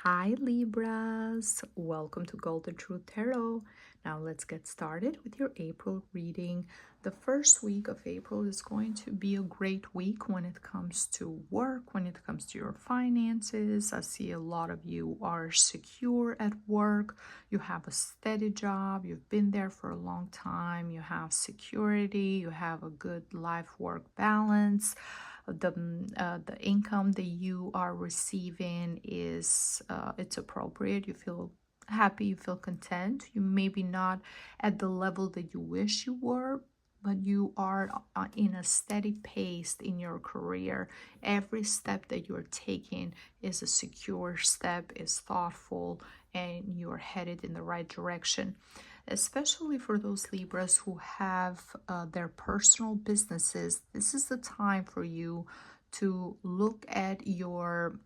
Hi Libras, welcome to Golden Truth Tarot. Now let's get started with your April reading. The first week of April is going to be a great week when it comes to work, when it comes to your finances. I see a lot of you are secure at work. You have a steady job. You've been there for a long time. You have security. You have a good life-work balance. The income that you are receiving is it's appropriate. You feel happy, you feel content. You maybe not at the level that you wish you were, but you are in a steady pace in your career. Every step that you're taking is a secure step, is thoughtful, and you're headed in the right direction. Especially for those Libras who have their personal businesses, this is the time for you to look at your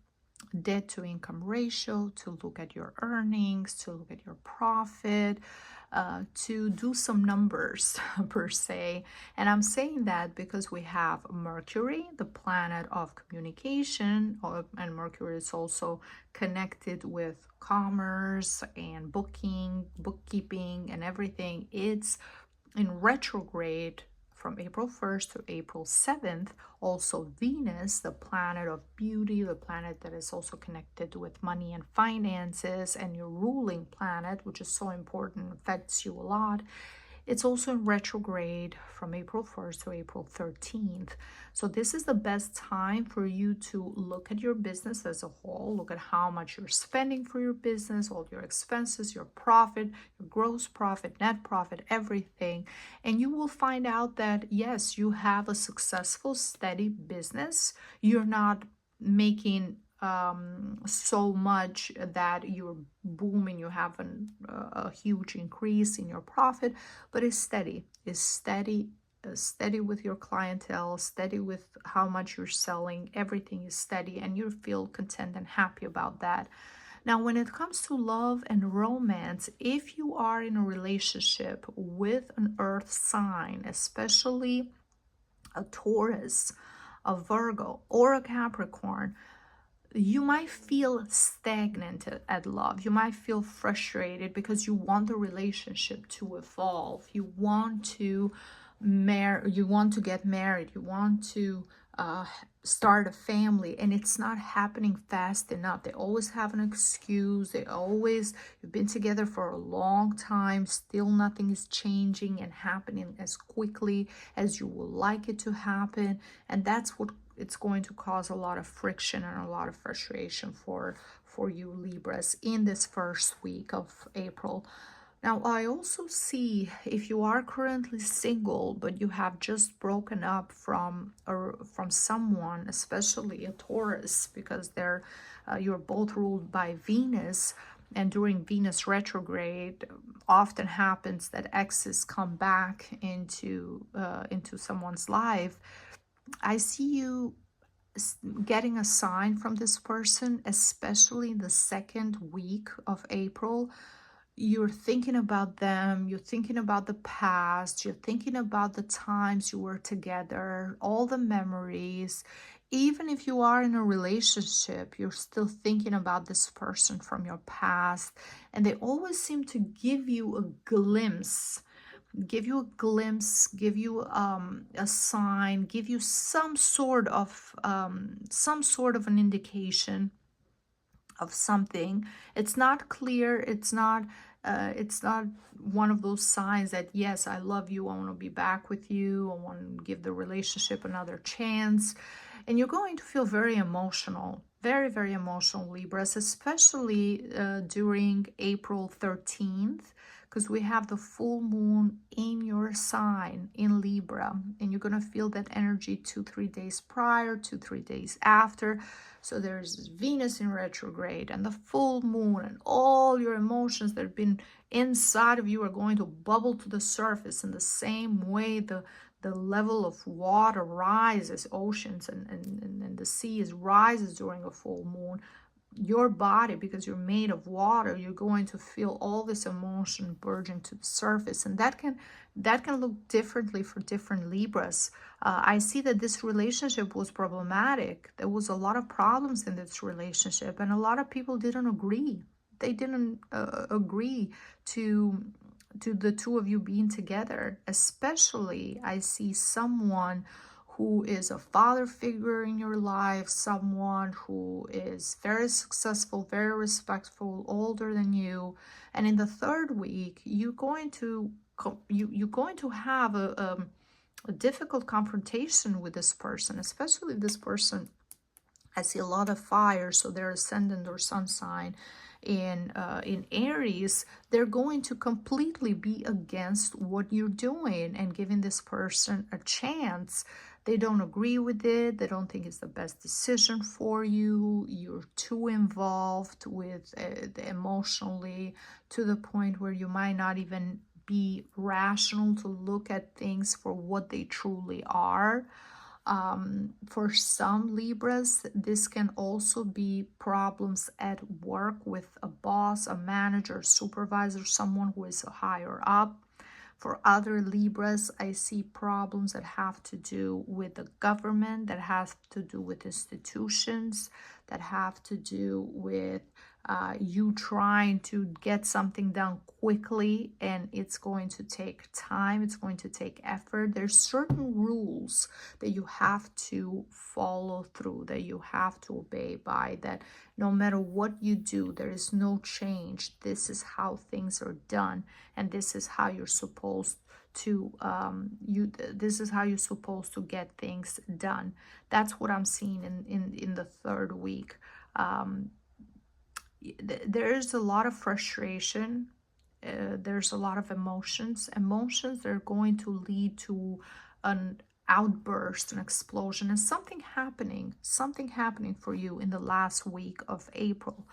debt to income ratio, to look at your earnings, to look at your profit, to do some numbers per se. And I'm saying that because we have Mercury, the planet of communication, and Mercury is also connected with commerce and bookkeeping and everything. It's in retrograde from April 1st to April 7th. Also Venus, the planet of beauty, the planet that is also connected with money and finances, and your ruling planet, which is so important, affects you a lot. It's also in retrograde from April 1st to April 13th. So this is the best time for you to look at your business as a whole, look at how much you're spending for your business, all your expenses, your profit, your gross profit, net profit, everything. And you will find out that, yes, you have a successful, steady business. You're not making so much that you're booming, you have a huge increase in your profit, but it's steady. Steady with your clientele, steady with how much you're selling. Everything is steady and you feel content and happy about that. Now, when it comes to love and romance, if you are in a relationship with an earth sign, especially a Taurus, a Virgo, or a Capricorn, you might feel stagnant at love. You might feel frustrated because you want the relationship to evolve. You want to get married. You want to start a family, and it's not happening fast enough. They always have an excuse. You've been together for a long time, still nothing is changing and happening as quickly as you would like it to happen. And that's what it's going to cause a lot of friction and a lot of frustration for you Libras in this first week of April. Now, I also see if you are currently single, but you have just broken up from someone, especially a Taurus, because you're both ruled by Venus, and during Venus retrograde, often happens that exes come back into someone's life. I see you getting a sign from this person, especially in the second week of April. You're thinking about them, you're thinking about the past, you're thinking about the times you were together, all the memories. Even if you are in a relationship, you're still thinking about this person from your past, and they always seem to give you a glimpse, give you a sign, give you some sort of an indication of something. It's not clear, it's not one of those signs that, yes, I love you, I want to be back with you, I want to give the relationship another chance. And you're going to feel very emotional, very, very emotional, Libras, especially during April 13th, because we have the full moon in your sign in Libra, and you're going to feel that energy 2-3 days prior, 2-3 days after. So there's Venus in retrograde and the full moon, and all your emotions that have been inside of you are going to bubble to the surface in the same way the level of water rises, oceans and the seas rises during a full moon. your body, because you're made of water, you're going to feel all this emotion burgeoning to the surface, and that can look differently for different Libras. I see that this relationship was problematic. There was a lot of problems in this relationship, and a lot of people didn't agree. They didn't agree to the two of you being together. Especially, I see someone who is a father figure in your life, someone who is very successful, very respectful, older than you. And in the third week, you're going to have a difficult confrontation with this person, especially this person. I see a lot of fire, so their ascendant or sun sign in Aries, they're going to completely be against what you're doing and giving this person a chance. They don't agree with it. They don't think it's the best decision for you. You're too involved with emotionally, to the point where you might not even be rational to look at things for what they truly are. For some Libras, this can also be problems at work with a boss, a manager, supervisor, someone who is higher up. For other Libras, I see problems that have to do with the government, that have to do with institutions, that have to do with you trying to get something done quickly, and it's going to take time, it's going to take effort. There's certain rules that you have to follow through, that you have to obey by, that no matter what you do, there is no change. This is how things are done, and this is how you're supposed to this is how you're supposed to get things done. That's what I'm seeing in the third week. There's a lot of frustration. There's a lot of emotions that are going to lead to an outburst, an explosion, and something happening for you in the last week of April.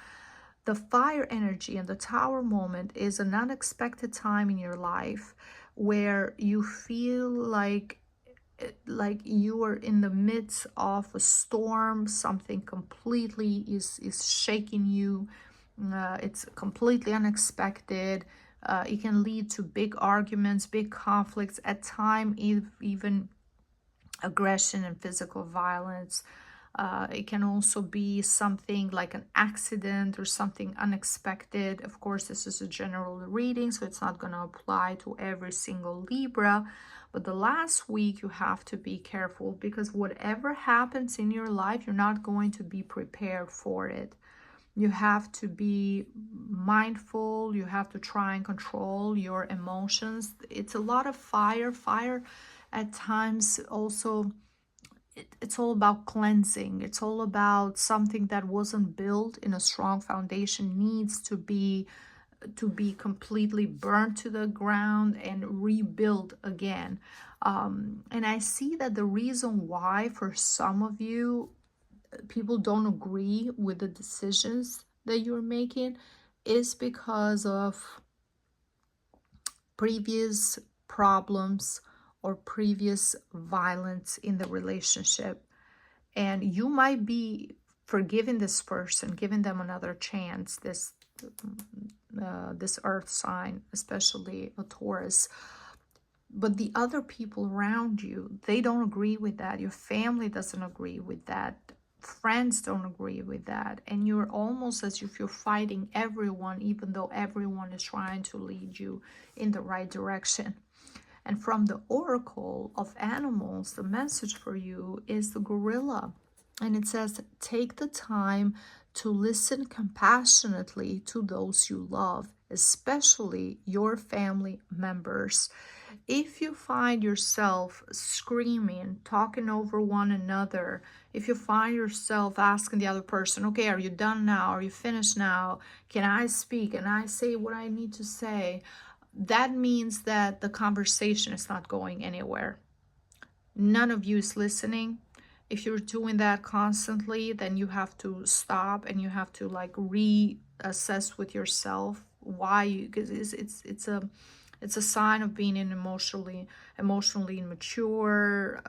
The fire energy and the tower moment is an unexpected time in your life where you feel like you are in the midst of a storm. Something completely is shaking you. It's completely unexpected. It can lead to big arguments, big conflicts, at times even aggression and physical violence. It can also be something like an accident or something unexpected. Of course, this is a general reading, so it's not going to apply to every single Libra. But the last week, you have to be careful, because whatever happens in your life, you're not going to be prepared for it. You have to be mindful. You have to try and control your emotions. It's a lot of fire. Fire at times also, it's all about cleansing. It's all about something that wasn't built in a strong foundation, needs to be completely burnt to the ground and rebuilt again. And I see that the reason why for some of you people don't agree with the decisions that you're making is because of previous problems or previous violence in the relationship. And you might be forgiving this person, giving them another chance, this earth sign, especially a Taurus. But the other people around you, they don't agree with that. Your family doesn't agree with that. Friends don't agree with that. And you're almost as if you're fighting everyone, even though everyone is trying to lead you in the right direction. And from the Oracle of Animals, the message for you is the gorilla. And it says, take the time to listen compassionately to those you love, especially your family members. If you find yourself screaming, talking over one another, if you find yourself asking the other person, okay, are you done now? Are you finished now? Can I speak? Can I say what I need to say? That means that the conversation is not going anywhere. None of you is listening. If you're doing that constantly, then you have to stop and you have to like reassess with yourself why you, because It's a sign of being emotionally immature.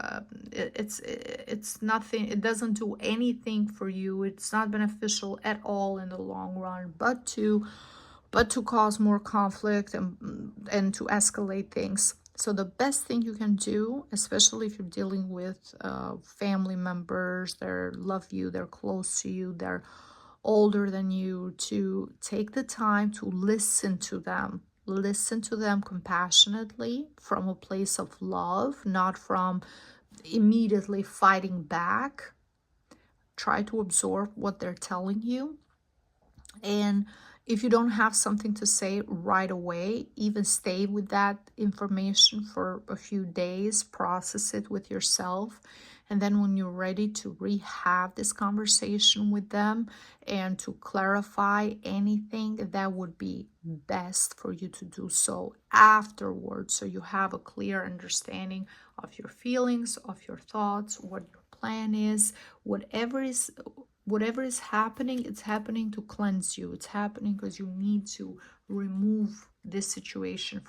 It's nothing. It doesn't do anything for you. It's not beneficial at all in the long run, but to cause more conflict and to escalate things. So the best thing you can do, especially if you're dealing with family members that love you, they're close to you, they're older than you, to take the time to listen to them. Listen to them compassionately from a place of love, not from immediately fighting back. Try to absorb what they're telling you. And if you don't have something to say right away, even stay with that information for a few days, process it with yourself. And then when you're ready to have this conversation with them and to clarify anything, that would be best for you to do so afterwards. So you have a clear understanding of your feelings, of your thoughts, what your plan is, whatever is happening. It's happening to cleanse you. It's happening because you need to remove this situation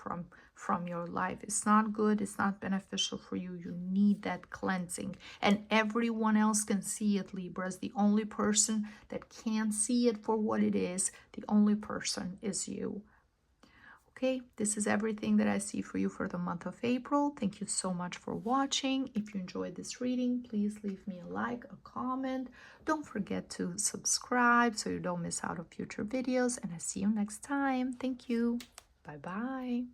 from your life. It's not good. It's not beneficial for you. You need that cleansing. And everyone else can see it, Libras. The only person that can see it for what it is, the only person is you. Okay, this is everything that I see for you for the month of April. Thank you so much for watching. If you enjoyed this reading, please leave me a like, a comment. Don't forget to subscribe so you don't miss out on future videos. And I see you next time. Thank you. Bye-bye.